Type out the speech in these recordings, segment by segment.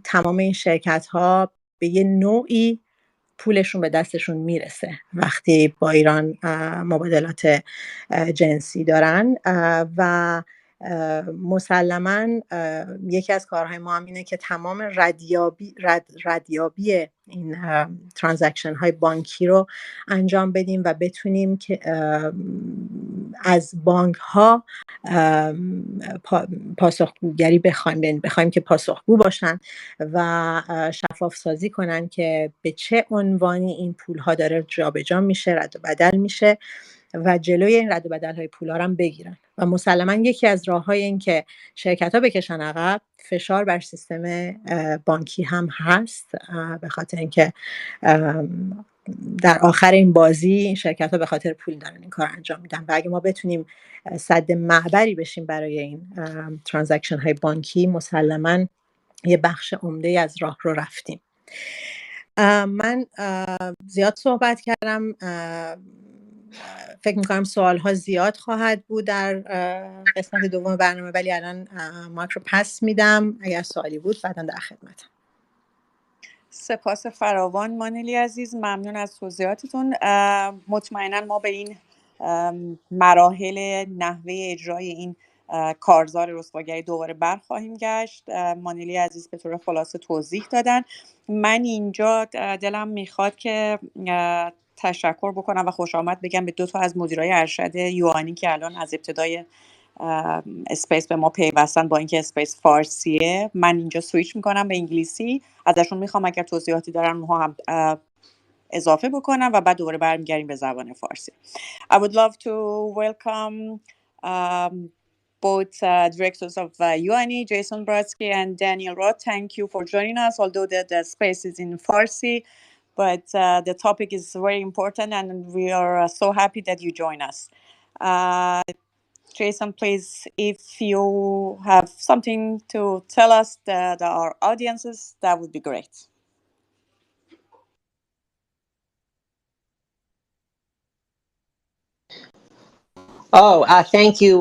تمام این شرکت ها به یه نوعی پولشون به دستشون میرسه وقتی با ایران مبادلات جنسی دارن و مسلماً یکی از کارهای ما هم اینه که تمام ردیابی این ترانزکشن های بانکی رو انجام بدیم و بتونیم که از بانک ها پاسخگویی بخوایم که پاسخگو باشن و شفاف سازی کنن که به چه عنوانی این پول ها داره جابجا میشه، رد و بدل میشه و جلوی این رد و بدل های پول ها رو هم بگیرن. و مسلما یکی از راه های این که شرکت ها بکشن عقب فشار بر سیستم بانکی هم هست، به خاطر اینکه در آخر این بازی شرکت ها به خاطر پول دارن این کار انجام میدن و اگه ما بتونیم سد معبری بشیم برای این ترانزکشن های بانکی مسلما یه بخش عمده از راه رو رفتیم. من زیاد صحبت کردم، فکر میکنم سوال ها زیاد خواهد بود در قسمت دوم برنامه، ولی الان مایک رو پس میدم اگر سوالی بود بعدا در خدمتم. سپاس فراوان مانلی عزیز، ممنون از توضیحاتتون. مطمئنا ما به این مراحل نحوه اجرای این کارزار رسواگری دوباره برخواهیم گشت. مانلی عزیز به طور خلاصه توضیح دادن. من اینجا دلم میخواد که تشکر بکنم و خوش آمد بگم به 2 تا از مدیرای ارشد یوانی که الان از ابتدای اسپیس به ما پیوستن، با اینکه اسپیس فارسیه. من اینجا سویچ میکنم به انگلیسی، ازشون میخوام اگر توضیحاتی دارن اونها هم اضافه بکنم و بعد دوباره برمیگردیم به زبان فارسی. I would love to welcome both directors of UANI, Jason Brodsky and Daniel Roth. Thank you for joining us, although the space is in Farsi, but the topic is very important and we are so happy that you join us. Jason, please, if you have something to tell us, our audiences, that would be great. Thank you,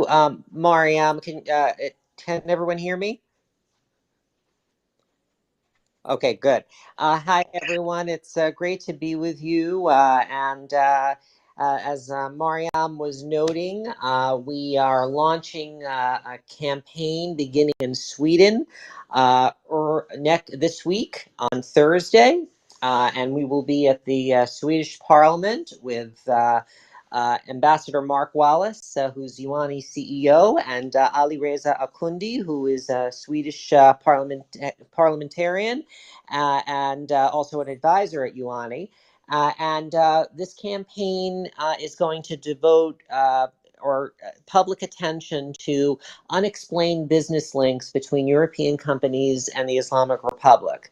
Mariam. Can everyone hear me? Okay, good. Hi, everyone. It's great to be with you. As Mariam was noting, we are launching a campaign beginning in Sweden this week on Thursday. And we will be at the Swedish Parliament with Ambassador Mark Wallace, who's UANI CEO, and Ali Reza Akundi, who is a Swedish parliamentarian and also an advisor at UANI. This campaign is going to devote public attention to unexplained business links between European companies and the Islamic Republic.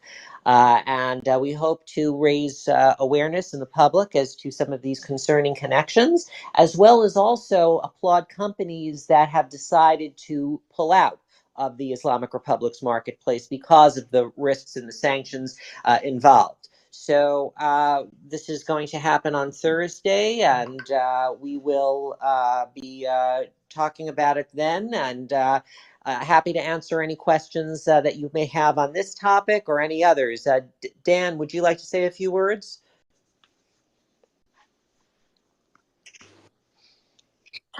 We hope to raise awareness in the public as to some of these concerning connections, as well as also applaud companies that have decided to pull out of the Islamic Republic's marketplace because of the risks and the sanctions involved. So this is going to happen on Thursday, and we will be talking about it then, and happy to answer any questions that you may have on this topic or any others. Dan, would you like to say a few words?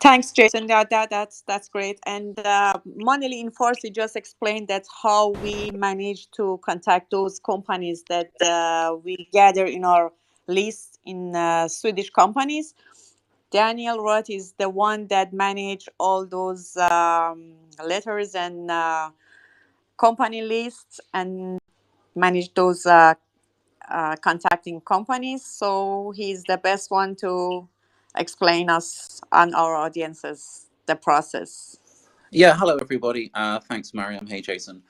Thanks, Jason. That's great. And Manili in Farsi just explained that how we managed to contact those companies that we gather in our list in Swedish companies. Daniel Roth is the one that managed all those letters and company lists and managed those contacting companies. So he's the best one to explain us and our audiences the process. Yeah, hello everybody. Thanks, Mariam. Hey, Jason.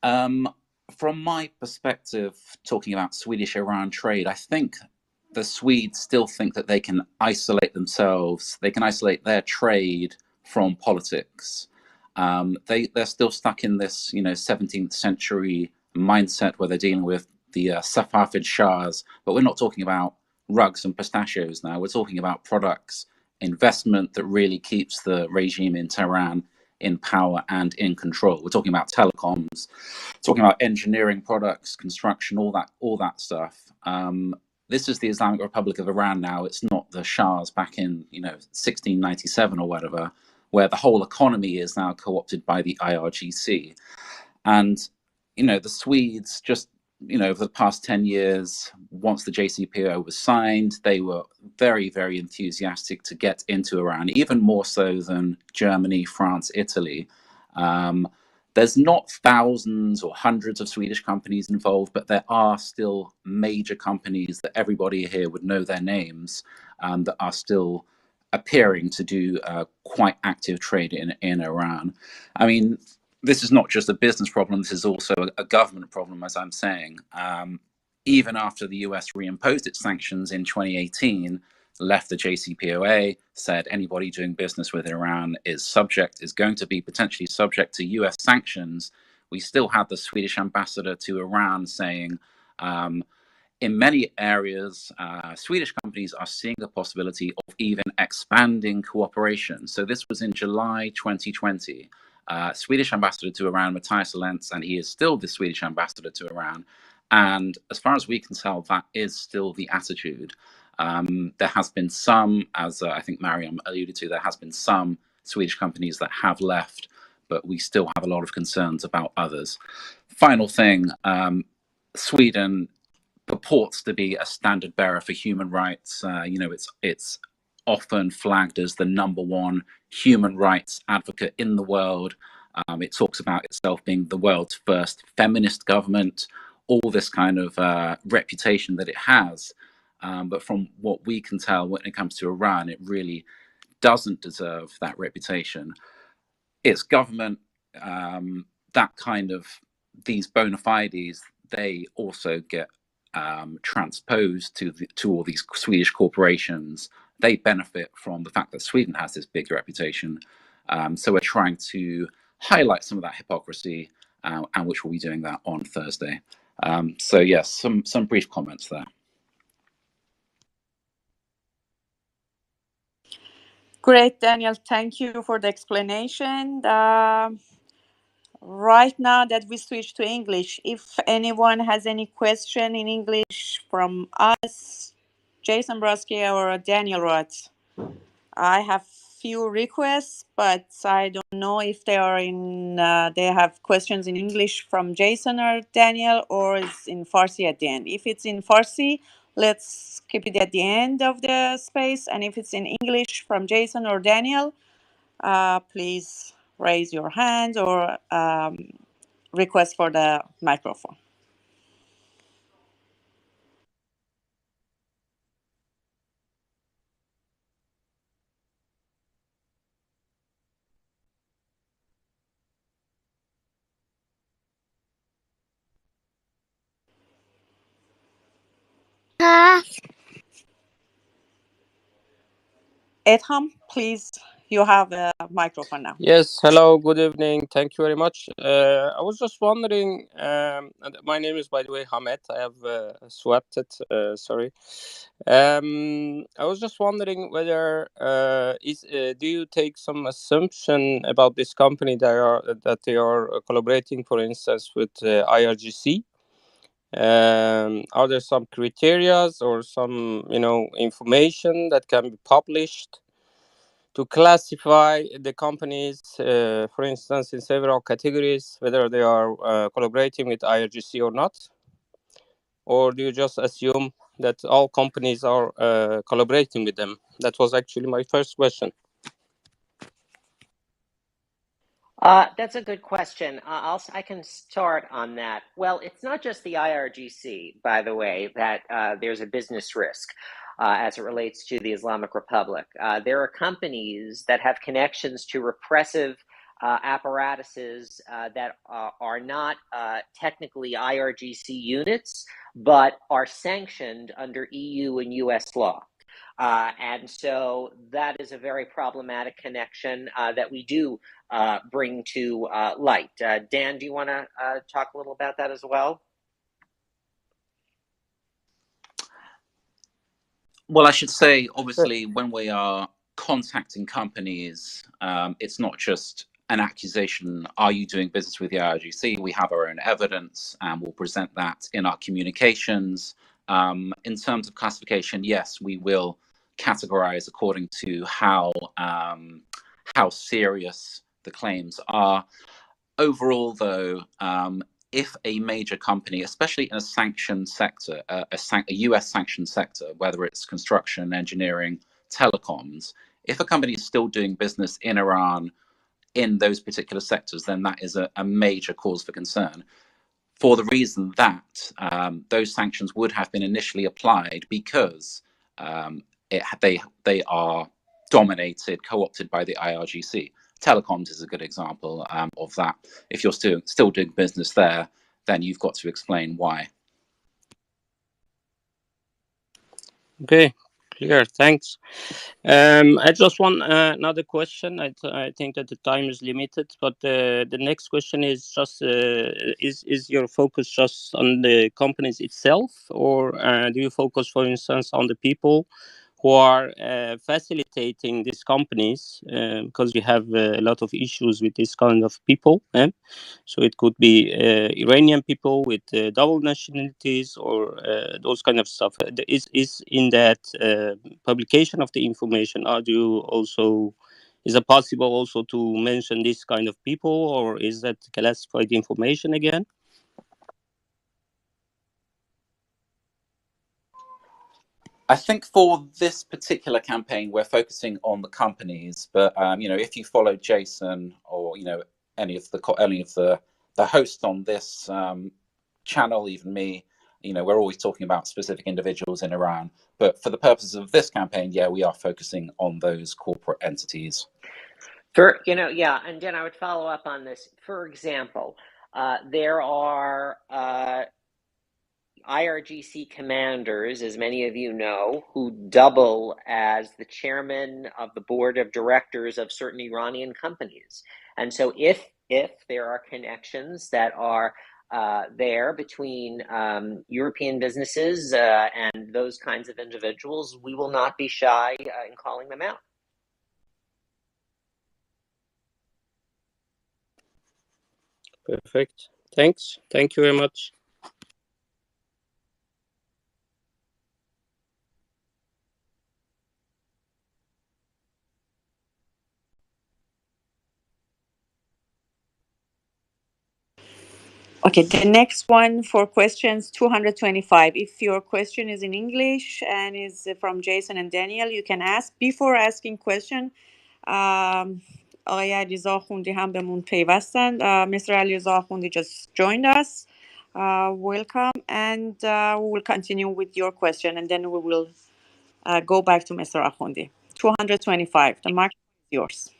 From my perspective, talking about Swedish-Iran trade, I think the Swedes still think that they can isolate themselves. They can isolate their trade from politics. They're still stuck in this, 17th century mindset where they're dealing with the Safavid Shahs. But we're not talking about rugs and pistachios now. We're talking about products, investment that really keeps the regime in Tehran in power and in control. We're talking about telecoms, talking about engineering products, construction, all that stuff. This is the Islamic Republic of Iran now. It's not the Shahs back in 1697 or whatever, where the whole economy is now co-opted by the IRGC. And the Swedes just over the past 10 years, once the JCPOA was signed, they were very, very enthusiastic to get into Iran, even more so than Germany, France, Italy. There's not thousands or hundreds of Swedish companies involved, but there are still major companies that everybody here would know their names, that are still appearing to do quite active trade in Iran. I mean, this is not just a business problem, this is also a government problem, as I'm saying. Even after the US reimposed its sanctions in 2018, left the JCPOA, said anybody doing business with Iran is going to be potentially subject to US sanctions, we still had the Swedish ambassador to Iran saying, in many areas, Swedish companies are seeing the possibility of even expanding cooperation. So this was in July 2020. Swedish ambassador to Iran, Matthias Lentz, and he is still the Swedish ambassador to Iran. And as far as we can tell, that is still the attitude. There has been some, as I think Mariam alluded to, there has been some Swedish companies that have left, but we still have a lot of concerns about others. Final thing, Sweden purports to be a standard bearer for human rights. It's often flagged as the #1 human rights advocate in the world. It talks about itself being the world's first feminist government, all this kind of reputation that it has. But from what we can tell when it comes to Iran, it really doesn't deserve that reputation. Its government, that kind of, these bona fides, they also get transposed to all these Swedish corporations. They benefit from the fact that Sweden has this big reputation. So we're trying to highlight some of that hypocrisy, and which we'll be doing that on Thursday. So yes, some brief comments there. Great, Daniel. Thank you for the explanation. Right now that we switch to English, if anyone has any question in English from us, Jason Brodsky or Daniel Roth, I have few requests, but I don't know if they are they have questions in English from Jason or Daniel, or it's in Farsi at the end. If it's in Farsi, let's keep it at the end of the space. And if it's in English from Jason or Daniel, please raise your hand or request for the microphone. Edham, please, you have a microphone now. Yes, hello, good evening. Thank you very much. I was just wondering, and my name is, by the way, Hamed. I have swapped it, sorry. I was just wondering whether, do you take some assumption about this company that they are collaborating, for instance, with IRGC? Are there some criteria or some, information that can be published to classify the companies, for instance, in several categories, whether they are collaborating with IRGC or not? Or do you just assume that all companies are collaborating with them? That was actually my first question. That's a good question. I can start on that. Well, it's not just the IRGC, by the way, that there's a business risk as it relates to the Islamic Republic. There are companies that have connections to repressive apparatuses that are not technically IRGC units, but are sanctioned under EU and US law. And so that is a very problematic connection that we do bring to light. Dan, do you want to talk a little about that as well? Well, I should say, obviously, when we are contacting companies, it's not just an accusation, are you doing business with the IRGC? We have our own evidence and we'll present that in our communications. In terms of classification, yes, we will categorize according to how serious the claims are. Overall, though, if a major company, especially in a sanctioned sector, a US sanctioned sector, whether it's construction, engineering, telecoms, if a company is still doing business in Iran in those particular sectors, then that is a major cause for concern, for the reason that those sanctions would have been initially applied because they are dominated, co-opted by the IRGC. Telecoms is a good example of that. If you're still doing business there, then you've got to explain why. Okay, clear. Thanks. I just want another question. I think that the time is limited, but the next question is just is your focus just on the companies itself, or do you focus, for instance, on the people who are facilitating these companies? Because we have a lot of issues with this kind of people. So it could be Iranian people with double nationalities or those kind of stuff. Is in that publication of the information, is it possible also to mention this kind of people, or is that classified information again? I think for this particular campaign, we're focusing on the companies. But if you follow Jason or any of the hosts on this channel, even me, we're always talking about specific individuals in Iran. But for the purposes of this campaign, yeah, we are focusing on those corporate entities. And then I would follow up on this. For example, there are IRGC commanders, as many of you know, who double as the chairman of the board of directors of certain Iranian companies. And so if there are connections that are there between European businesses and those kinds of individuals, we will not be shy in calling them out. Perfect. Thanks. Thank you very much. Okay, the next one for questions 225. If your question is in English and is from Jason and Daniel, you can ask. Before asking question, آقای علیرضا آخوندی هم بهمون پیوستن. Mr. علیرضا آخوندی just joined us. Welcome, and we will continue with your question, and then we will go back to Mr. Akhundi. 225, the mic is yours.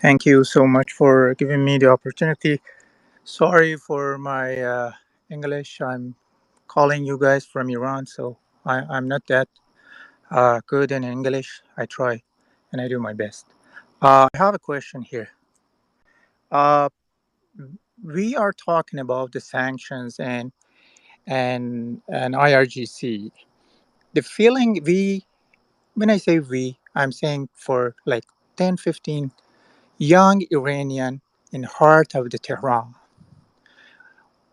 Thank you so much for giving me the opportunity. Sorry for my English. I'm calling you guys from Iran, so I'm not that good in English. I try and I do my best. I have a question here. We are talking about the sanctions and IRGC. The feeling when I say we, I'm saying for like 10, 15 young Iranian in heart of the Tehran.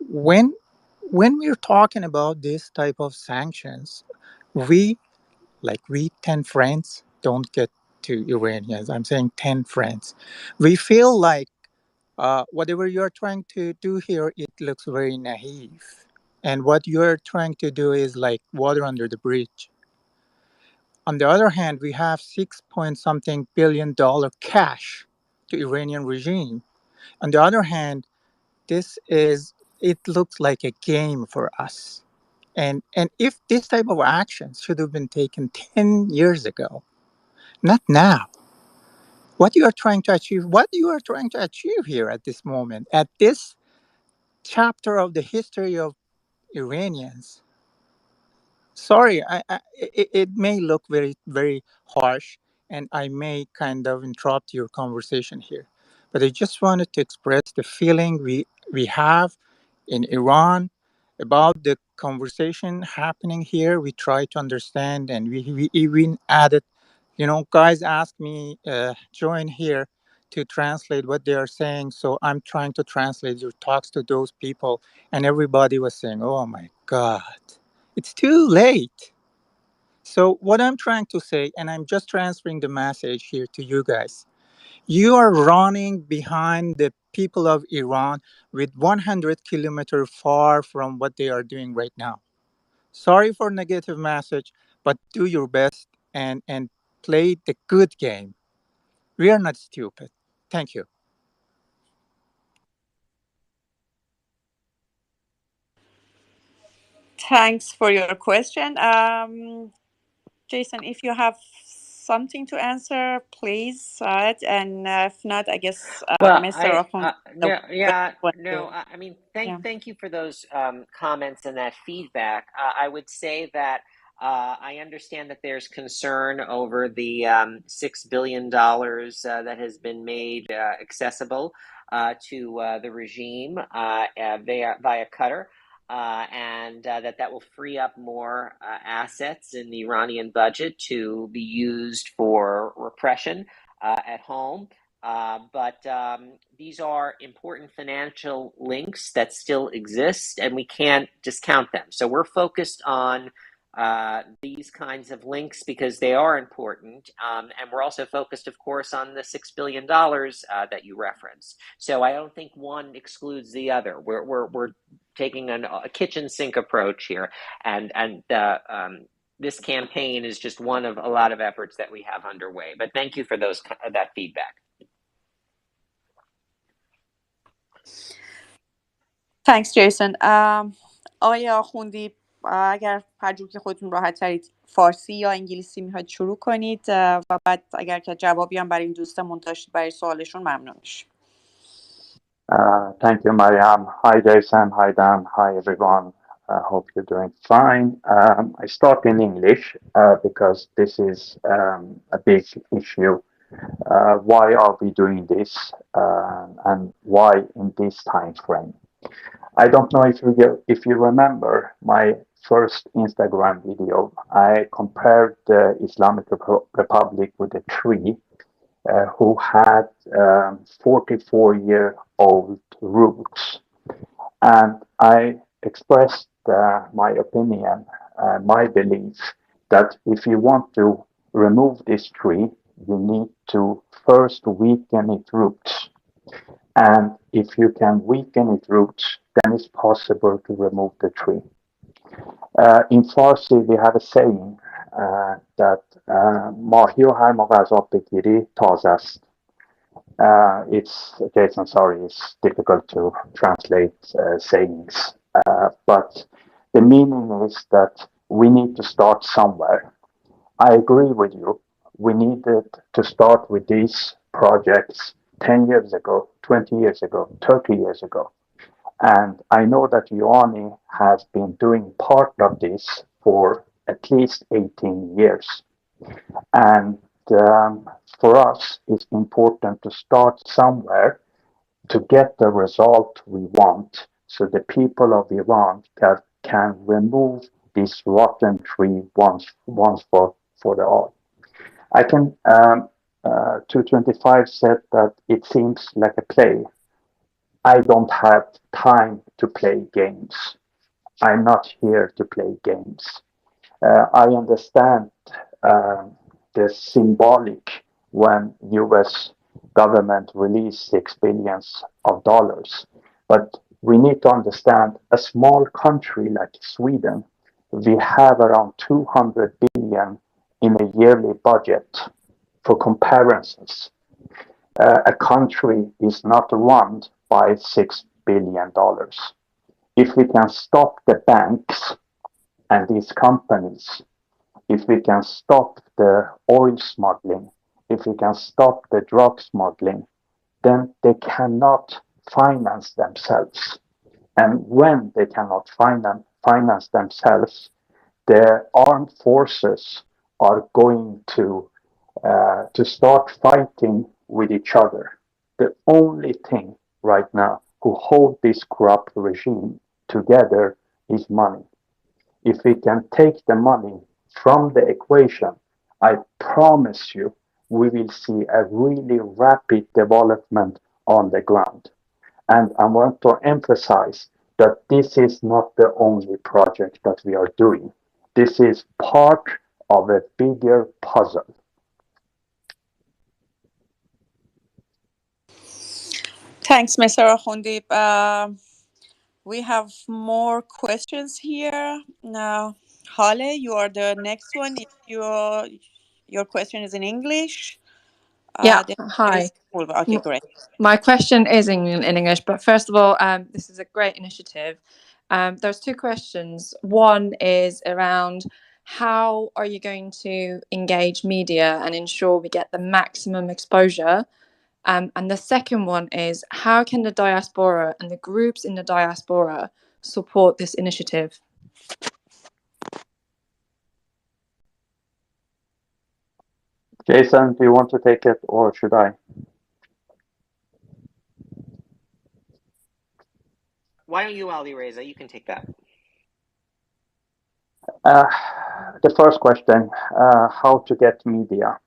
When we're talking about this type of sanctions, we 10 friends don't get to Iranians. I'm saying 10 friends. We feel like whatever you're trying to do here, it looks very naive. And what you're trying to do is like water under the bridge. On the other hand, we have $6 billion cash to Iranian regime. On the other hand, it looks like a game for us. And if this type of actions should have been taken 10 years ago, not now, what you are trying to achieve here at this moment, at this chapter of the history of Iranians. Sorry, it may look very, very harsh, and I may kind of interrupt your conversation here, but I just wanted to express the feeling we have in Iran about the conversation happening here. We try to understand, and we even added, guys asked me join here to translate what they are saying. So I'm trying to translate your talks to those people. And everybody was saying, oh my God, it's too late. So what I'm trying to say, and I'm just transferring the message here to you guys, you are running behind the people of Iran with 100 kilometers far from what they are doing right now. Sorry for negative message, but do your best and play the good game. We are not stupid. Thank you. Thanks for your question. Jason, if you have something to answer, please. And if not, I guess Well, Mr. Akhund, no, yeah, want no. to, I mean, yeah. thank you for those comments and that feedback. I would say that I understand that there's concern over the $6 billion that has been made accessible to the regime via Qatar. And that will free up more assets in the Iranian budget to be used for repression at home. But these are important financial links that still exist, and we can't discount them. So we're focused on these kinds of links because they are important. And we're also focused, of course, on the $6 billion that you referenced. So I don't think one excludes the other. We're taking a kitchen sink approach here. And this campaign is just one of a lot of efforts that we have underway. But thank you for that feedback. Thanks, Jason. آقای آخوندی اگر هر جور که خودتون راحت ترید فارسی یا انگلیسی میخواید شروع کنید و بعد اگر که جوابی هم برای این دوستمون داشتید برای سوالشون ممنون میشیم. Thank you, Mariam. Hi, Jason. Hi, Dan. Hi, everyone. I hope you're doing fine. I start in English because this is a big issue. Why are we doing this and why in this time frame? I don't know if you remember my first Instagram video. I compared the Islamic Republic with a tree who had 44-year-old roots. And I expressed my opinion, my belief that if you want to remove this tree, you need to first weaken its roots. And if you can weaken its roots, then it's possible to remove the tree. In Farsi, we have a saying that ماهی و هر موقع از آب بگیری تازه است. It's Jason, sorry, it's difficult to translate sayings, but the meaning is that we need to start somewhere. I agree with you. We needed to start with these projects 10 years ago, 20 years ago, 30 years ago. And I know that Ioanni has been doing part of this for at least 18 years. And for us, it's important to start somewhere to get the result we want so the people of Iran can remove this rotten tree once for all. I can, 225 said that it seems like a play. I don't have time to play games. I'm not here to play games. I understand the symbolic when U.S. government released $6 billion, but we need to understand a small country like Sweden, we have around 200 billion in a yearly budget. For comparisons, a country is not run by $6 billion. If we can stop the banks and these companies, if we can stop the oil smuggling, if we can stop the drug smuggling, then they cannot finance themselves. And when they cannot finance themselves, the armed forces are going to start fighting with each other. The only thing right now who hold this corrupt regime together is money. If we can take the money from the equation, I promise you, we will see a really rapid development on the ground. And I want to emphasize that this is not the only project that we are doing. This is part of a bigger puzzle. Thanks, Mr. Akhundi. We have more questions here. Now, Hale, you are the next one. If your question is in English, Yeah, then hi. Okay, great. My question is in English, but first of all, this is a great initiative. There's two questions. One is around how are you going to engage media and ensure we get the maximum exposure? And the second one is how can the diaspora and the groups in the diaspora support this initiative? Jason, do you want to take it or should I? Why don't you, Ali Reza? You can take that. The first question, how to get media,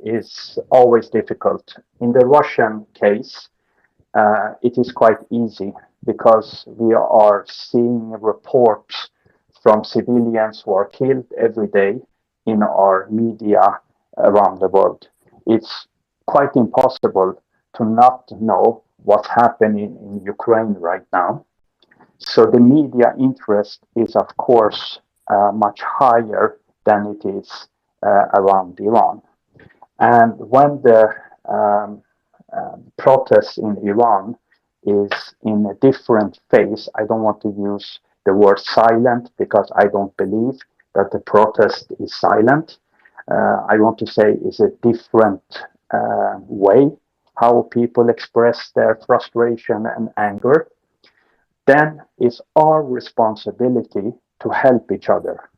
is always difficult. In the Russian case, it is quite easy because we are seeing reports from civilians who are killed every day in our media around the world. It's quite impossible to not know what's happening in Ukraine right now. So the media interest is, of course, much higher than it is around Iran. And when the protests in Iran is in a different phase, I don't want to use the word silent because I don't believe that the protest is silent. I want to say is a different way how people express their frustration and anger. Then it's our responsibility to help each other.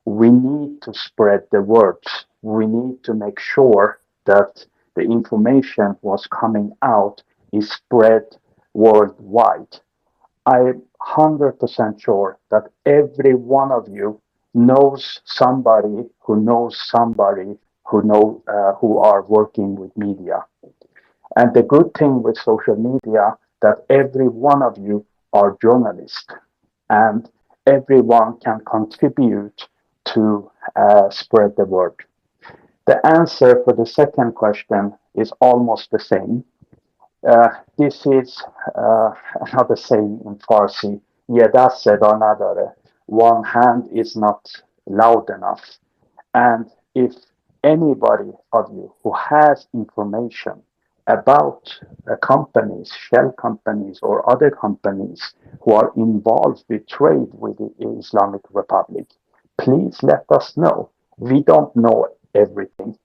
We need to spread the words. We need to make sure that the information was coming out is spread worldwide. I'm 100% sure that every one of you knows somebody who are working with media. And the good thing with social media that every one of you are journalists and everyone can contribute to spread the word. The answer for the second question is almost the same. This is another saying in Farsi, "Ye dast seda nadare." One hand is not loud enough. And if anybody of you who has information about companies, shell companies, or other companies who are involved with trade with the Islamic Republic, please let us know. We don't know everything.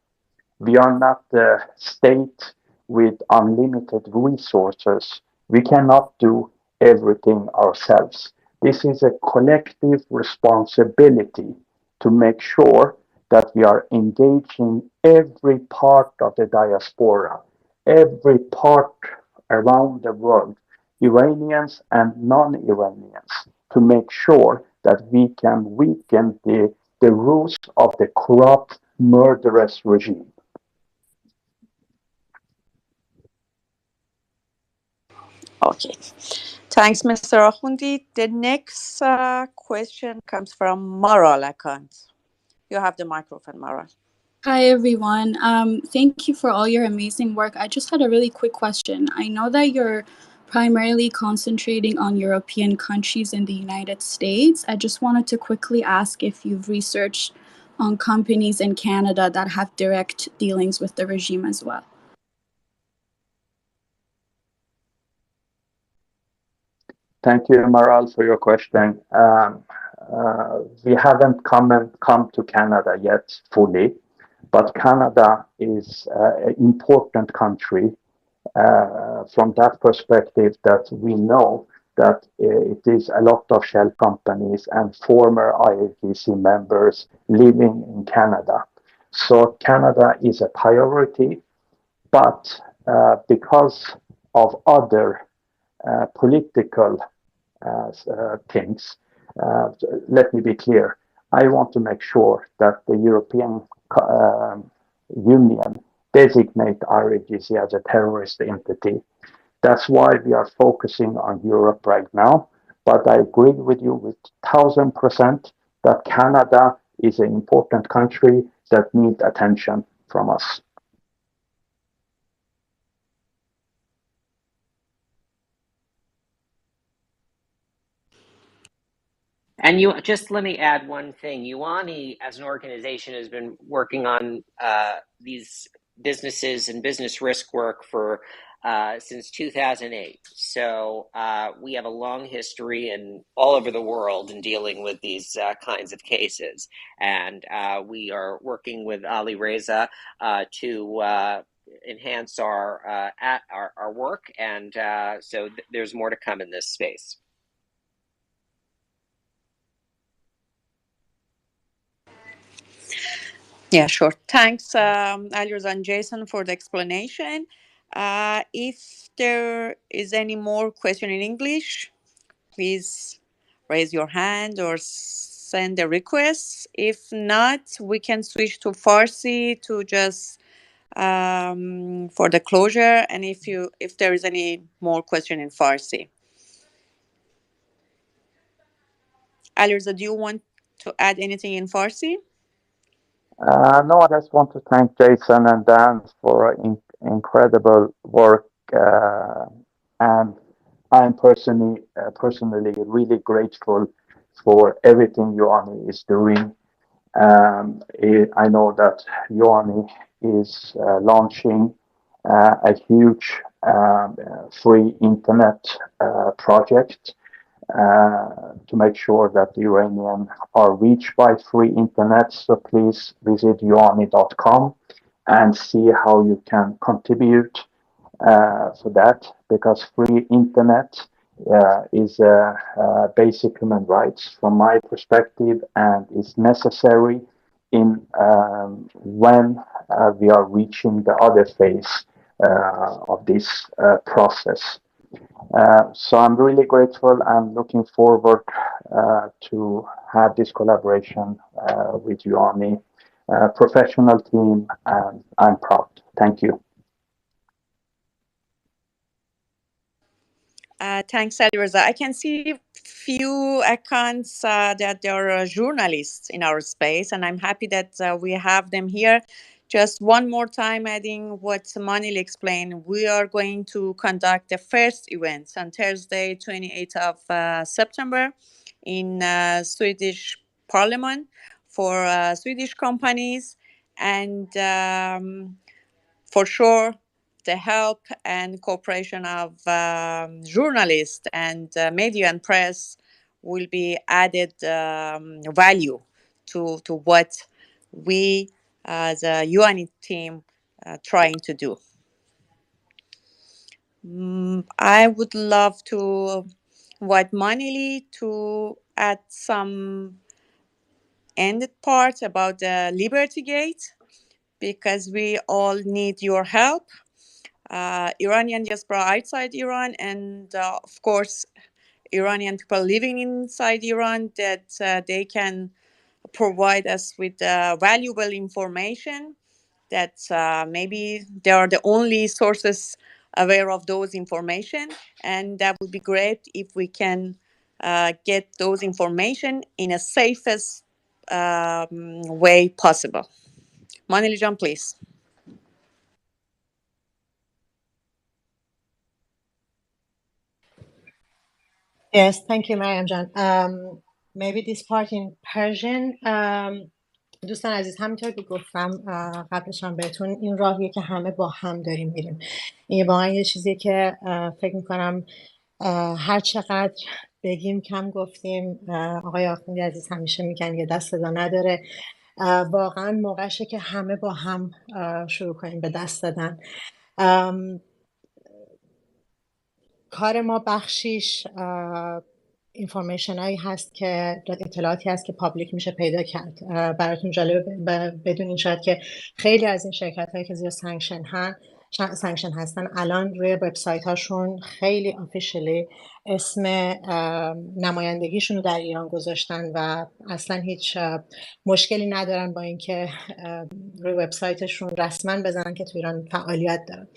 We are not the state with unlimited resources. We cannot do everything ourselves. This is a collective responsibility to make sure that we are engaging every part of the diaspora, every part around the world, Iranians and non-Iranians, to make sure that we can weaken the roots of the corrupt, murderous regime. Okay. Thanks, Mr. Akhundi. The next question comes from Maral Akant. You have the microphone, Maral. Hi, everyone. Thank you for all your amazing work. I just had a really quick question. I know that you're primarily concentrating on European countries and the United States. I just wanted to quickly ask if you've researched on companies in Canada that have direct dealings with the regime as well. Thank you, Maral, for your question. We haven't come to Canada yet fully, but Canada is an important country from that perspective that we know that it is a lot of shell companies and former IATC members living in Canada. So Canada is a priority, but because of other political things, let me be clear. I want to make sure that the European Union designate IRGC as a terrorist entity. That's why we are focusing on Europe right now. But I agree with you with 1000% that Canada is an important country that needs attention from us. And you just let me add one thing. UANI, as an organization, has been working on these businesses and business risk work for since 2008. So we have a long history in all over the world in dealing with these kinds of cases, and we are working with Ali Reza to enhance our work, and so there's more to come in this space. Yeah, sure. Thanks, Alireza and Jason, for the explanation. If there is any more question in English, please raise your hand or send a request. If not, we can switch to Farsi to just for the closure. And if there is any more question in Farsi, Alireza, do you want to add anything in Farsi? No, I just want to thank Jason and Dan for incredible work, and I'm personally really grateful for everything UANI is doing. I know that UANI is launching a huge free internet project to make sure that the Iranians are reached by free internet. So please visit uani.com and see how you can contribute for that, because free internet is a basic human rights from my perspective, and is necessary in when we are reaching the other phase of this process. So I'm really grateful and looking forward to have this collaboration with UANI, professional team, and I'm proud. Thank you. Thanks, Alireza. I can see few accounts that there are journalists in our space, and I'm happy that we have them here. Just one more time, adding what Manil explained, we are going to conduct the first event on Thursday, 28th of September in Swedish Parliament for Swedish companies, and for sure, the help and cooperation of journalists and media and press will be added value to what we as a UANI team trying to do. I would love to invite Manili to add some ended part about the Liberty Gate, because we all need your help. Iranian diaspora outside Iran, and of course, Iranian people living inside Iran, that they can provide us with valuable information that maybe they are the only sources aware of those information, and that would be great if we can get those information in a safest way possible. Manilijan, please. Yes, thank you, Mariam Jan. Maybe this part in Persian. دوستان عزیز، همینطور که گفتم قبلش هم بهتون، این راهیه که همه با هم داریم میریم. این واقعا یه چیزیه که فکر میکنم هر چقدر بگیم کم گفتیم. آقای آخوندی عزیز همیشه میگن یه دست صدا نداره. واقعا موقعشه که همه با هم شروع کنیم به دست دادن. کار ما بخشیش اینفورمیشن هایی هست که اطلاعاتی هست که پابلیک میشه پیدا کرد. براتون جالب بدونین شاید که خیلی از این شرکت هایی که زیر سانکشن هن سانکشن هستن الان روی وبسایت هاشون خیلی آفیشلی اسم نمایندگیشون رو در ایران گذاشتن و اصلا هیچ مشکلی ندارن با اینکه روی وبسایتشون رسما بزنن که تو ایران فعالیت دارن.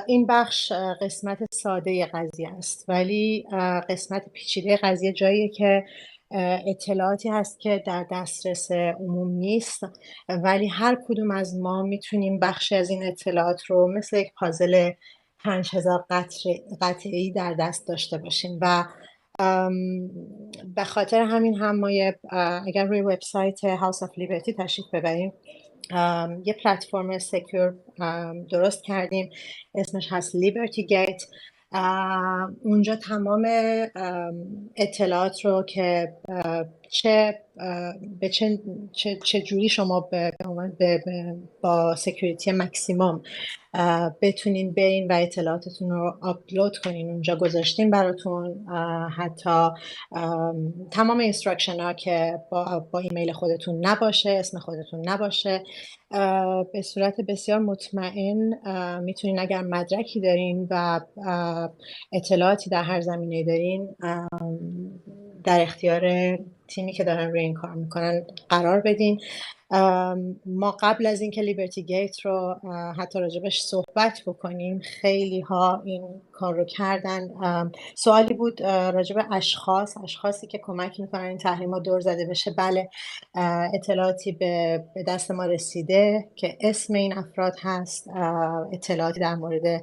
این بخش قسمت ساده قضیه است، ولی قسمت پیچیده قضیه جاییه که اطلاعاتی هست که در دسترس عموم نیست، ولی هر کدوم از ما میتونیم بخشی از این اطلاعات رو مثل یک پازل 5000 قطعه‌ای در دست داشته باشیم و به خاطر همین هم ما اگر روی وبسایت هاوس آف لیبرتی تشریف ببریم یه پلتفرم سکیور درست کردیم، اسمش هست لیبرتی گیت. اونجا تمام اطلاعات رو که چه جوری شما با سکیوریتی مکسیموم بتونین برین و اطلاعاتتون رو آپلود کنین اونجا گذاشتیم براتون. حتی تمام اینستراکشن ها که با ایمیل خودتون نباشه، اسم خودتون نباشه، به صورت بسیار مطمئن میتونین اگر مدرکی دارین و اطلاعاتی در هر زمینه دارین در اختیار تیمی که دارن روی این کار میکنن قرار بدین. ما قبل از اینکه لیبرتی گیت رو حتی راجبش صحبت بکنیم خیلی ها این کار رو کردن. سوالی بود راجب اشخاصی که کمک میکنن این تحریما دور زده بشه. بله، اطلاعاتی به دست ما رسیده که اسم این افراد هست، اطلاعاتی در مورد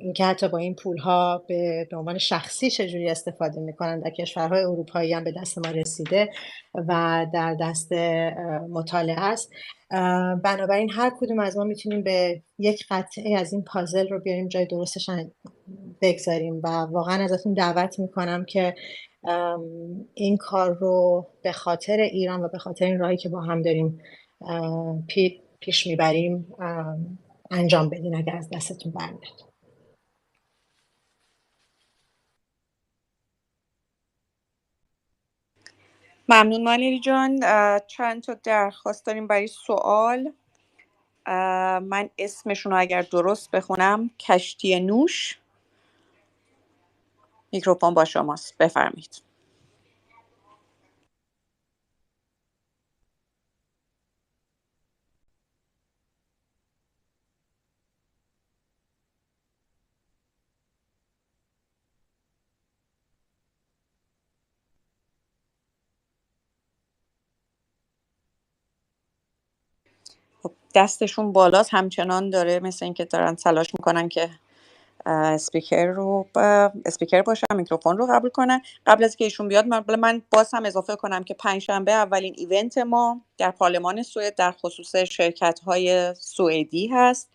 اینکه حتی با این پول ها به عنوان شخصی چجوری استفاده میکنن در کشورهای اروپایی هم به دست ما رسیده و در دست مطالعه است. بنابراین هر کدوم از ما میتونیم به یک قطعه از این پازل رو بیاریم جای درستش بگذاریم و واقعا ازتون دعوت میکنم که این کار رو به خاطر ایران و به خاطر این راهی که با هم داریم پیش میبریم انجام بدین اگر از دستتون برمیاد. ممنون مالیری جان. چند تا درخواست داریم برای سوال. من اسمشون رو اگر درست بخونم، کشتی نوش. میکروفون با شماست، بفرمایید. دستشون بالاست، همچنان داره مثل اینکه دارن تلاش میکنن که اسپیکر باشه، میکروفون رو قبول کنن. قبل از که ایشون بیاد من باز هم اضافه کنم که پنجشنبه اولین ایونت ما در پارلمان سوئد در خصوص شرکت‌های سوئدی هست.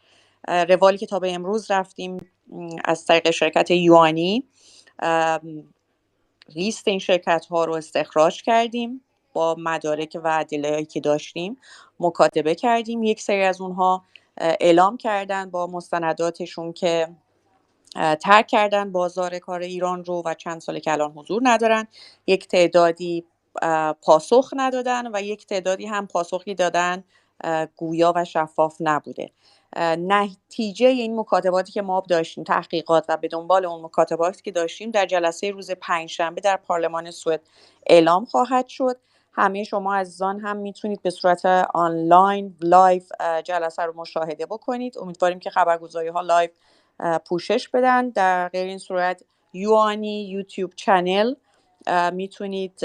روالی که تا به امروز رفتیم از طریق شرکت یوانی، لیست این شرکت‌ها رو استخراج کردیم، با مدارک و ادله‌ای که داشتیم مکاتبه کردیم. یک سری از اونها اعلام کردن با مستنداتشون که ترک کردن بازار کار ایران رو و چند ساله که الان حضور ندارن. یک تعدادی پاسخ ندادن و یک تعدادی هم پاسخی دادن گویا و شفاف نبوده. نتیجه این مکاتباتی که ما داشتیم، تحقیقات و به دنبال اون مکاتباتی که داشتیم، در جلسه روز پنجشنبه در پارلمان سوئد اعلام خواهد شد. همه شما عزیزان هم میتونید به صورت آنلاین لایو جلسه رو مشاهده بکنید. امیدواریم که خبرگزاری ها لایو پوشش بدن. در غیر این صورت یوانی یوتیوب چنل میتونید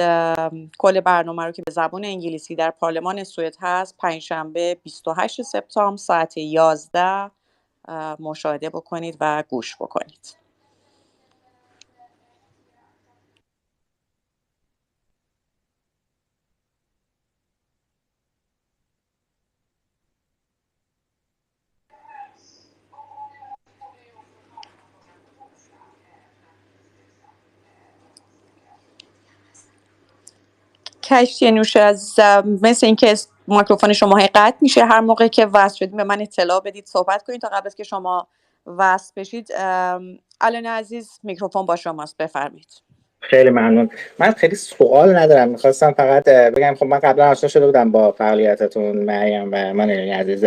کل برنامه رو که به زبان انگلیسی در پارلمان سوئد هست پنجشنبه 28 سپتامبر ساعت 11 مشاهده بکنید و گوش بکنید. کشتی نوش از مثل اینکه میکروفون شما قطع میشه، هر موقع که وصل شدید به من اطلاع بدید، صحبت کنید تا قبل از که شما وصل بشید. علن عزیز میکروفون با شماست، بفرمایید. خیلی ممنون. من خیلی سوال ندارم، میخواستم فقط بگم خب من قبلا آشنا شده بودم با فعالیتتون مریم و منیلی عزیز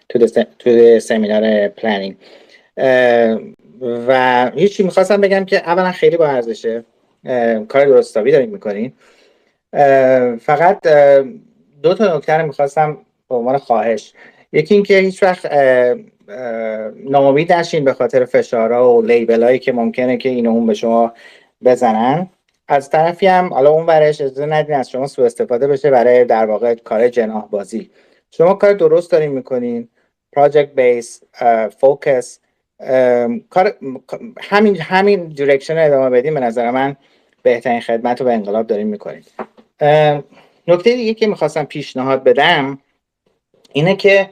تو سمینار پلنینگ و هیچی. میخواستم بگم که اولا خیلی با ارزشه، کار درستابی دارید میکنین. فقط دو تا نکته رو میخواستم به عنوان خواهش. یکی این که هیچ وقت ناامید نشین به خاطر فشارها و لیبلایی که ممکنه که این و اون به شما بزنن. از طرفی هم حالا اون ورش اجازه ندین از شما سوء استفاده بشه برای در واقع کار جناح بازی. شما کار درست دارین میکنین، پراجکت بیس، فوکس، کار همین دیرکشن ادامه بدین، به نظر من بهترین خدمت رو به انقلاب دارین میکنین. نکته دیگه که میخواستم پیشنهاد بدم اینه که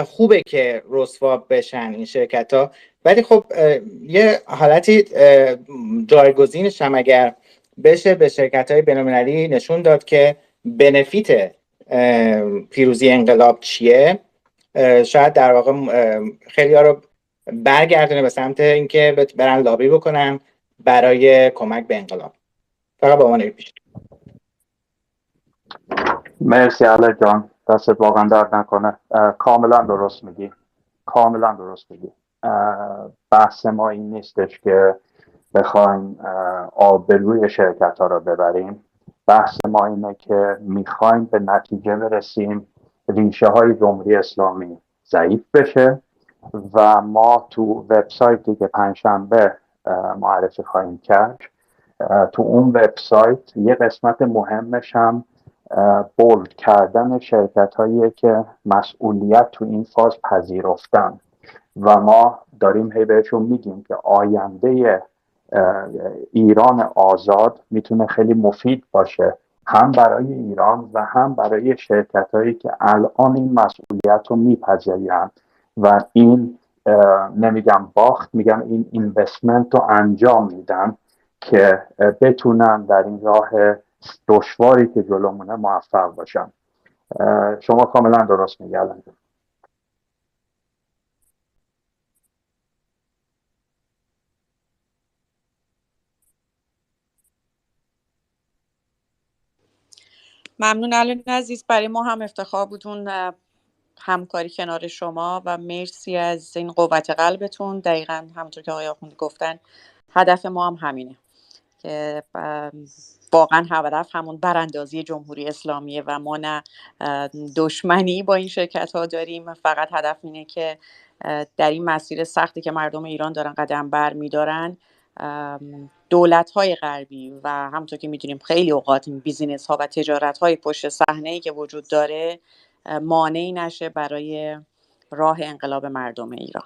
خوبه که رسوا بشن این شرکت ها، ولی خب یه حالتی جایگزینش هم اگر بشه به شرکت های بین‌المللی نشون داد که بنفیت پیروزی انقلاب چیه، شاید در واقع خیلی ها رو برگردونه به سمت اینکه برن لابی بکنن برای کمک به انقلاب. فقط با من پیش. مرسی علی جان، دستت واقعا درد نکنه. کاملا درست میگی، کاملا درست میگی. بحث ما این نیستش که بخوایم آبروی شرکت ها رو ببریم. بحث ما اینه که میخوایم به نتیجه برسیم ریشه های جمهوری اسلامی ضعیف بشه و ما تو وبسایتی که پنجشنبه معرفی خواهیم کرد، تو اون وبسایت یه قسمت مهمش هم بولد کردن شرکت هایی که مسئولیت تو این فاز پذیرفتن و ما داریم هی بهشون میگیم که آینده ایران آزاد میتونه خیلی مفید باشه، هم برای ایران و هم برای شرکت هایی که الان این مسئولیت رو میپذیرن و این نمیگم باخت، میگم این اینوستمنت رو انجام میدن که بتونن در این راه دشواری که جلومونه موفق باشن. شما کاملا درست میگن. ممنون علین عزیز، برای ما هم افتخار بود اون همکاری کنار شما و مرسی از این قوت قلبتون. دقیقا همونطور که آقای آخوندی گفتن هدف ما هم همینه که واقعا هدف همون براندازی جمهوری اسلامیه و ما نه دشمنی با این شرکت ها داریم. فقط هدف اینه که در این مسیر سختی که مردم ایران دارن قدم بر میدارن، دولت های غربی و همونطور که میدونیم خیلی اوقات بیزینس ها و تجارت های پشت صحنه‌ای که وجود داره مانعی نشه برای راه انقلاب مردم ایران.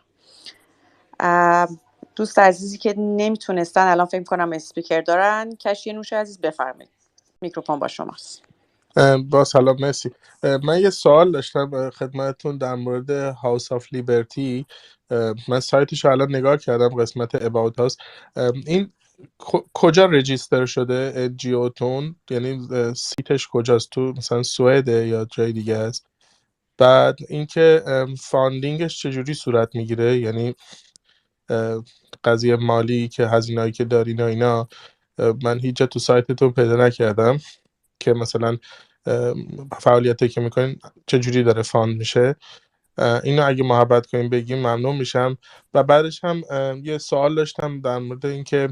دوست عزیزی که نمیتونستن الان فکر کنم اسپیکر دارن، کشی نوش عزیز بفرمایید، میکروفون با شماست. با سلام، مرسی. من یه سوال داشتم خدمتتون در مورد هاوس آف لیبرتی. من سایتش رو الان نگاه کردم، قسمت اباوت هاست. این کجا رجیستر شده جیوتون؟ یعنی سیتش کجاست؟ تو مثلا سوئده یا جای دیگه است؟ بعد اینکه فاندینگش چجوری صورت میگیره؟ یعنی قضیه مالی که هزینه‌ای که دارین و اینا، من هیچ جا تو سایتتون پیدا نکردم که مثلا فعالیتی که میکنین چجوری داره فاند میشه. اینو اگه محبت کنین بگیم ممنون میشم. و بعدش هم یه سوال داشتم در مورد اینکه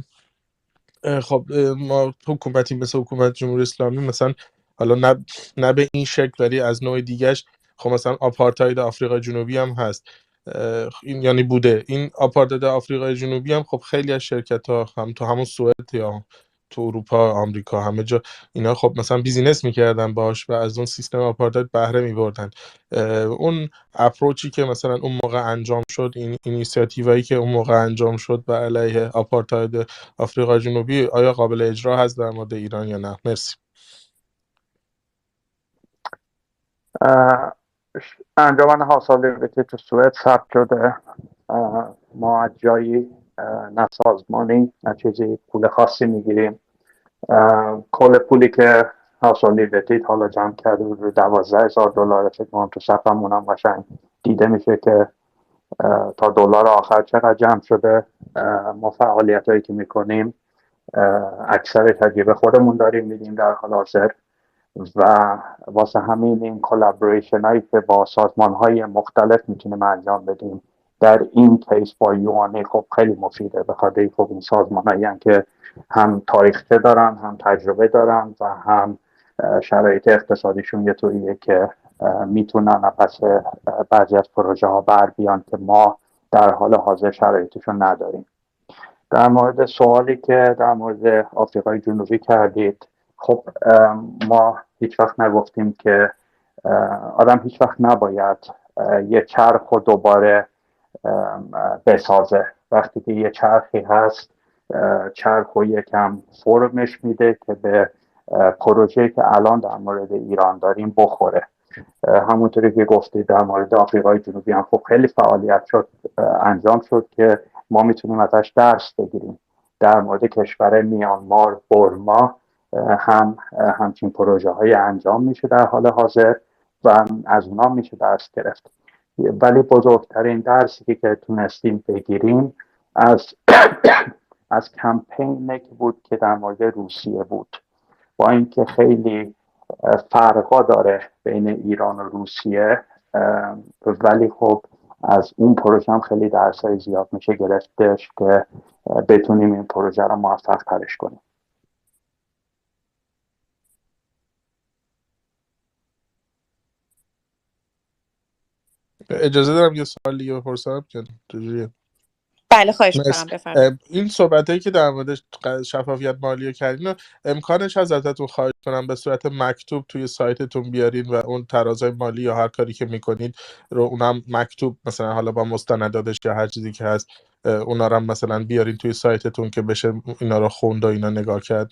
خب ما حکومتی مثل حکومت جمهوری اسلامی مثلا حالا نه به این شکل ولی از نوع دیگهش، خب مثلا آپارتاید آفریقای جنوبی هم هست. این یعنی بوده این آپارتاید آفریقای جنوبی هم خب خیلی از شرکت ها هم تو همون سوئد یا تو اروپا، آمریکا، همه جا اینا خب مثلا بیزینس میکردن باش و از اون سیستم آپارتاید بهره میبردن. اون اپروچی که مثلا اون موقع انجام شد، این اینیشیاتیوایی که اون موقع انجام شد و علیه آپارتاید آفریقا جنوبی، آیا قابل اجرا هست در مورد ایران یا نه؟ مرسی. انجمن هاوس آف لیبرتی تو سوئد ثبت شده. ما از جایی نه سازمانی نه چیزی پول خاصی میگیریم. کل پولی که هاوس آف لیبرتی حالا جمع کرده بود $12,000 فکر کنم. تو صفحمون هم قشنگ دیده میشه که تا دلار آخر چقدر جمع شده. ما فعالیت هایی که میکنیم اکثر تجربه خودمون داریم میدیم در حال حاضر و واسه همین این کلابریشن هایی که با سازمان های مختلف میتونیم انجام بدیم در این کیس با یوانی خب خیلی مفیده، به خاطر خب این سازمان هایی که هم تاریخچه دارن، هم تجربه دارن و هم شرایط اقتصادیشون یه طوریه که میتونن پس بعضی از پروژه ها بر بیان که ما در حال حاضر شرایطشون نداریم. در مورد سوالی که در مورد آفریقای جنوبی کردید، خب ما هیچ وقت نگفتیم که آدم هیچ وقت نباید یه چرخ رو دوباره بسازه. وقتی که یه چرخی هست چرخ رو یکم فرمش میده که به پروژه‌ای که الان در مورد ایران داریم بخوره. همونطوری که گفتید در مورد آفریقای جنوبی هم خب خیلی فعالیت شد انجام شد که ما میتونیم ازش درس بگیریم. در مورد کشور میانمار، برما هم همچین پروژه های انجام میشه در حال حاضر و از اونا میشه درس گرفت. ولی بزرگترین درسی که تونستیم بگیریم از کمپینی که بود که در مورد روسیه بود. با اینکه خیلی فرقا داره بین ایران و روسیه، ولی خب از اون پروژه هم خیلی درسای زیاد میشه گرفتش که بتونیم این پروژه رو موفق ترش کنیم. اجازه دارم یه سوال دیگه بپرسم که چجوریه؟ بله خواهش میکنم بفرمایید. این صحبتایی که در مورد شفافیت مالی کردین امکانش هست ازتون خواهش کنم به صورت مکتوب توی سایتتون بیارین و اون ترازهای مالی یا هر کاری که میکنید رو اونم مکتوب مثلا حالا با مستنداتش یا هر چیزی که هست اونا رو هم مثلا بیارین توی سایتتون که بشه اینا رو خوند و اینا نگاه کرد؟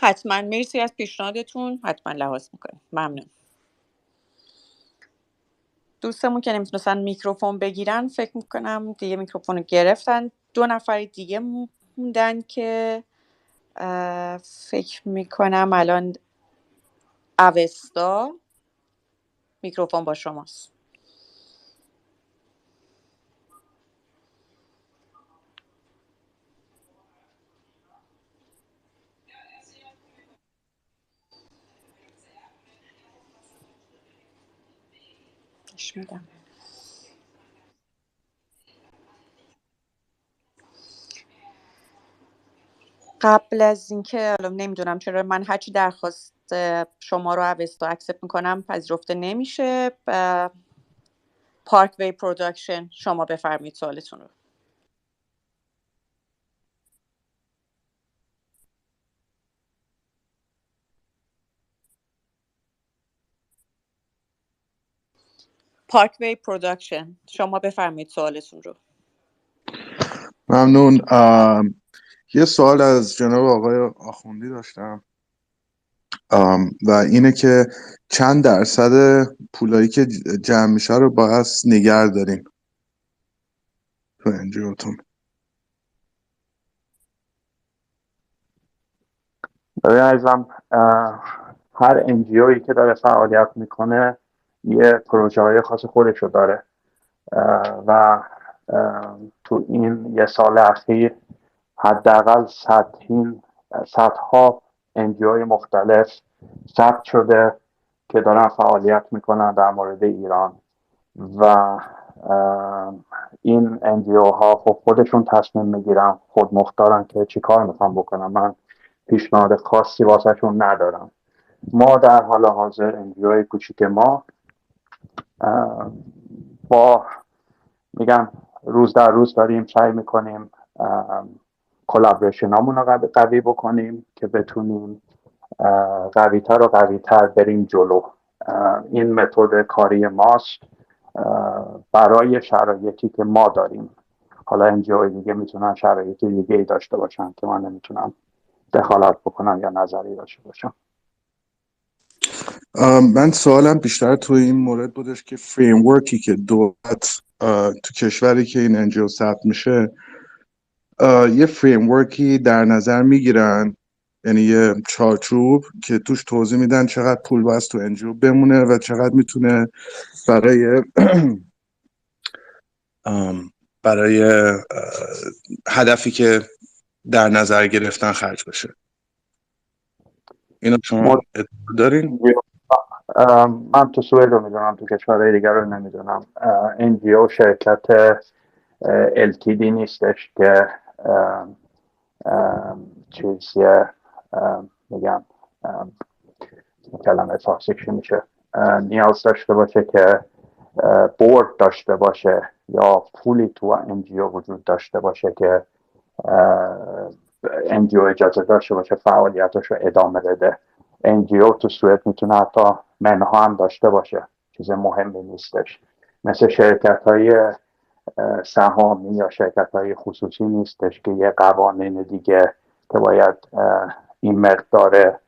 حتما، مرسی از پیشنهادتون، حتما لحاظ میکنیم. ممنون. دوستمون که نمیتونستن میکروفون بگیرن فکر میکنم دیگه میکروفون رو گرفتن. 2 نفر دیگه موندن که فکر میکنم الان اوستا میکروفون با شماست. میدم. قبل از اینکه الان نمیدونم چرا من هرچی درخواست شما رو اوستا اکسپت میکنم پذیرفته نمیشه. پارک وی پروداکشن شما بفرمایید سوالتون رو. پارک وی پروداکشن شما بفرمایید سوالتون رو. ممنون. یه سوال از جناب آقای آخوندی داشتم و اینه که چند درصد پولایی که جمع میشه رو باید نگه داریم تو انجیوتون؟ برای عزیزم هر انجیویی که داره فعالیت میکنه یه پروژه های خاص خودش رو داره و تو این یه سال اخیر حداقل صدها انجیوهای مختلف ثبت شده که دارن فعالیت میکنن در مورد ایران و این انجیو ها خب خودشون تصمیم میگیرن، خود مختارن که چی کار میخوان بکنن. من پیشنهاد خاصی واسهشون ندارم. ما در حال حاضر انجیوهای کوچیک ما با میگم روز در روز داریم سعی میکنیم کلابریشن هامون رو قوی بکنیم که بتونیم قویتر و قویتر بریم جلو. این متد کاری ماست برای شرایطی که ما داریم. حالا انجیوهای دیگه میتونن شرایط دیگه ای داشته باشن که من نمیتونم دخالت بکنم یا نظری داشته باشم. من سوالم بیشتر توی این مورد بودش که فریمورکی که دولت تو کشوری که این انجیو ثبت میشه یه فریمورکی در نظر میگیرن، یعنی یه چارچوب که توش توضیح میدن چقدر پول باید تو انجیو بمونه و چقدر میتونه برای هدفی که در نظر گرفتن خرج بشه. اینو شما دارین؟ من تو سوئد رو میدونم، تو کشورهای دیگر رو نمیدونم. NGO شرکت LTD نیستش که چیزیه، میگم کلمه فارسیش میشه، نیاز داشته باشه که بورد داشته باشه یا پولی تو NGO وجود داشته باشه که NGO اجازه داشته باشه فعالیتش رو ادامه بده. NGO تو سوئد میتونه حتی منها هم داشته باشه، چیز مهمی نیستش. مثل شرکت های سهامی یا شرکت های خصوصی نیستش که یه قوانین دیگه که باید این مقدار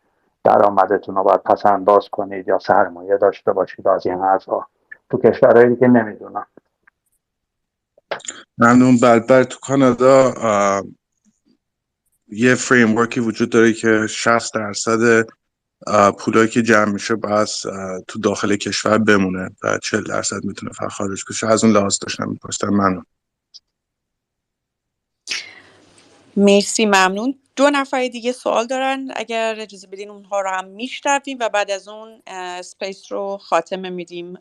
درآمدتون رو باید پس انداز کنید یا سرمایه داشته باشید از این حرفا. تو کشورهای دیگه نمیدونم. ممنون. بعد تو کانادا یه فریم ورکی وجود داره که 60% پولایی که جمع میشه بس تو داخل کشور بمونه و 40% میتونه فقط خارج بشه. از اون لحاظ داشتم میپرسیدم. ممنون. مرسی، ممنون. 2 نفر دیگه سوال دارن، اگر اجازه بدین اونها رو هم میشنویم و بعد از اون اسپیس رو خاتمه میدیم.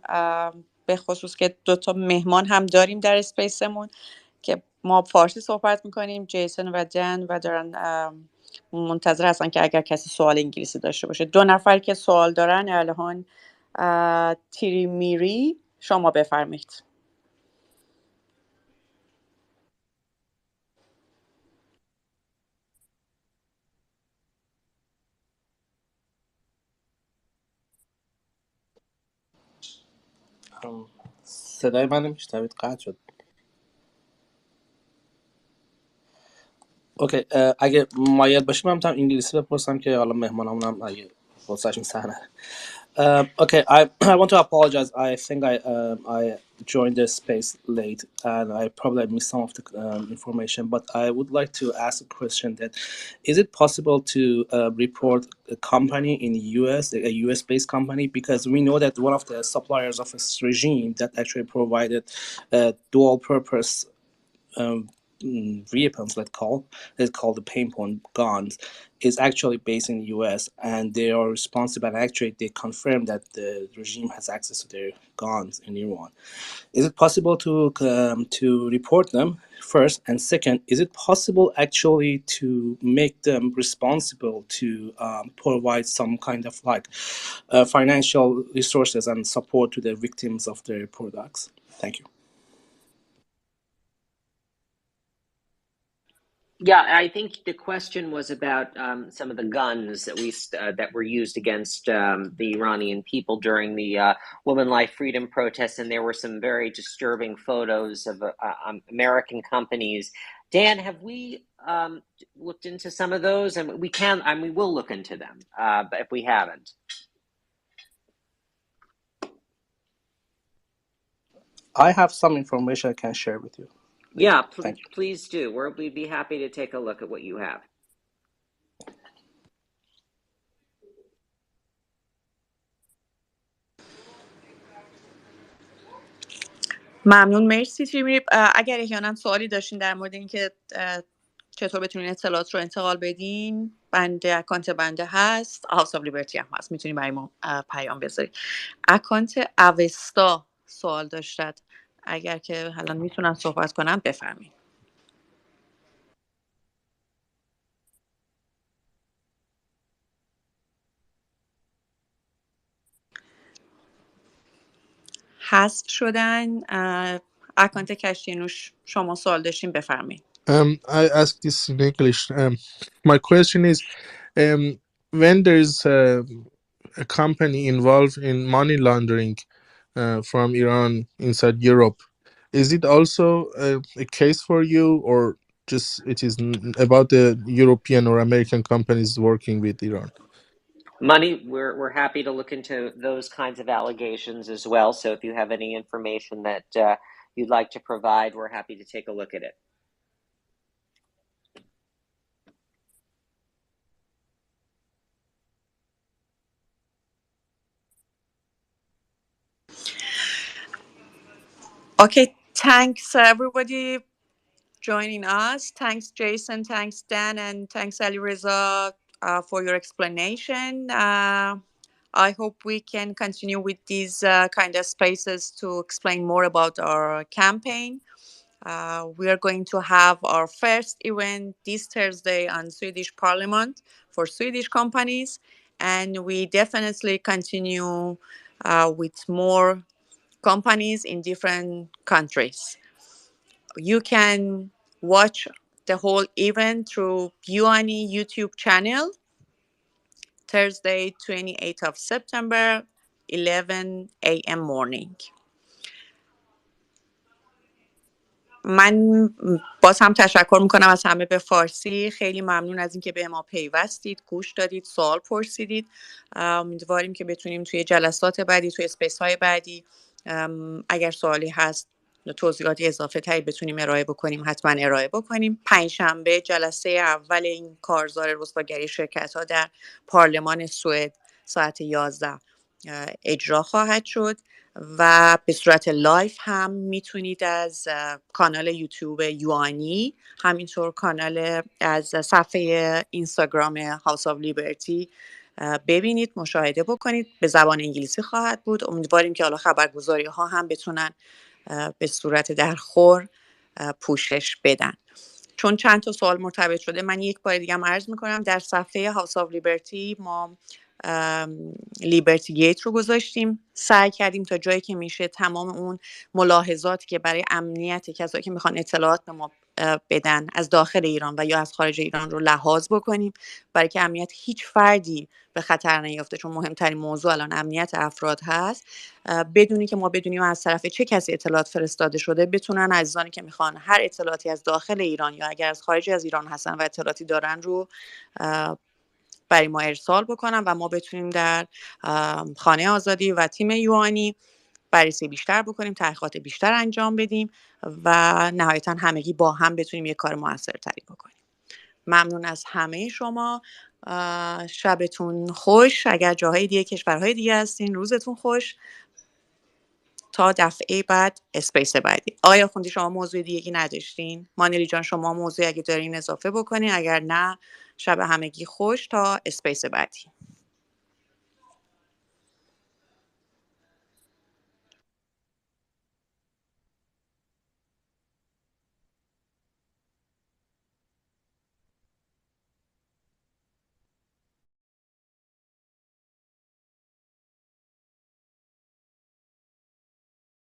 به خصوص که 2 مهمان هم داریم در اسپیسمون که ما فارسی صحبت میکنیم، جیسن و جن، و دارن منتظر هستن که اگر کسی سوال انگلیسی داشته باشه. 2 نفر که سوال دارن الان تیری میری، شما بفرمایید. صدای منو میشنوید؟ قطع شد. اوکی، اگه مایل باشیم من میتونم انگلیسی بپرسم که حالا مهمانمون هم اگه فرصتشون سهنه. Okay, I want to apologize. I think I joined the space late and I probably missed some of the information. But I would like to ask a question: that is it possible to report a company in the US, a US-based company, because we know that one of the suppliers of this regime that actually provided dual-purpose weapons, let's call the paintball guns, is actually based in the US, and they are responsible. And actually, they confirm that the regime has access to their guns in Iran. Is it possible to report them first? And second, is it possible actually to make them responsible to provide some kind of financial resources and support to the victims of their products? Thank you. Yeah, I think the question was about some of the guns, at least, that were used against the Iranian people during the Women Life Freedom protests, and there were some very disturbing photos of American companies. Dan, have we looked into some of those? And we will look into them, but if we haven't. I have some information I can share with you. Yeah, Thank you. please do. We'd be happy to take a look at what you have. ممنون، مرسی تیمی. اگر احیانا سوالی داشتین در مورد اینکه چطور بتونین اطلاعات رو انتقال بدین، اکانت بنده هست، هاوس آف لیبرتی هم هست، میتونین برای ما پیام بذارید. اکانت اوستا سوال داشتد، اگر که الان میتونن صحبت کنم بفرمایید. حذف شدن. اکانت کشتی نوش، شما سوال داشتین، بفرمایید. I ask this in English. My question is, when there is a company involved in money laundering from Iran inside Europe, is it also a case for you, or just it is about the European or American companies working with Iran? Money, we're happy to look into those kinds of allegations as well. So if you have any information that you'd like to provide, we're happy to take a look at it. Okay, thanks everybody. joining us. Thanks, Jason. Thanks, Dan. And thanks, Ali Reza, for your explanation. I hope we can continue with these kind of spaces to explain more about our campaign. We are going to have our first event this Thursday on Swedish Parliament for Swedish companies. And we definitely continue with more companies in different countries. You can watch the whole event through UANI YouTube channel, Thursday, 28th of September, 11 a.m. morning. من باز هم تشکر میکنم از همه به فارسی. خیلی ممنون از اینکه به ما پیوستید، گوش دادید، سوال پرسیدید. امیدواریم که بتونیم توی جلسات بعدی، توی اسپیس های بعدی اگر سوالی هست، توضیحات اضافه تری بتونیم ارائه بکنیم، حتما ارائه بکنیم. پنجشنبه جلسه اول این کارزار رسواگری شرکت ها در پارلمان سوئد ساعت 11 اجرا خواهد شد و به صورت لایف هم میتونید از کانال یوتیوب یوانی، همینطور کانال از صفحه اینستاگرام هاوس آف لیبرتی ببینید، مشاهده بکنید. به زبان انگلیسی خواهد بود. امیدواریم که حالا خبرگزاری ها هم بتونن به صورت درخور پوشش بدن. چون چند تا سوال مرتبط شده، من یک بار دیگه هم عرض میکنم در صفحه هاوس آف لیبرتی ما لیبرتی گیت رو گذاشتیم. سعی کردیم تا جایی که میشه تمام اون ملاحظاتی که برای امنیت کسایی که میخوان اطلاعات به ما بدن از داخل ایران و یا از خارج ایران رو لحاظ بکنیم، برای که امنیت هیچ فردی به خطر نیفته، چون مهمترین موضوع الان امنیت افراد هست. بدونی که ما بدونیم از طرف چه کسی اطلاعات فرستاده شده، بتونن عزیزانی که میخوان هر اطلاعاتی از داخل ایران یا اگر از خارج از ایران هستن و اطلاعاتی دارن رو برای ما ارسال بکنن و ما بتونیم در خانه آزادی و تیم یوانی بررسی بیشتر بکنیم، تحقیقات بیشتر انجام بدیم و نهایتا همگی با هم بتونیم یک کار موثرتری بکنیم. ممنون از همه شما. شبتون خوش. اگر جاهای دیگه، کشورهای دیگه هستین، روزتون خوش. تا دفعه بعد، اسپیس بعدی. آیا خوندی شما موضوع دیگه نداشتین؟ مانیلی جان شما موضوع اگه دارین اضافه بکنین، اگر نه شب همگی خوش تا اسپیس بعدی.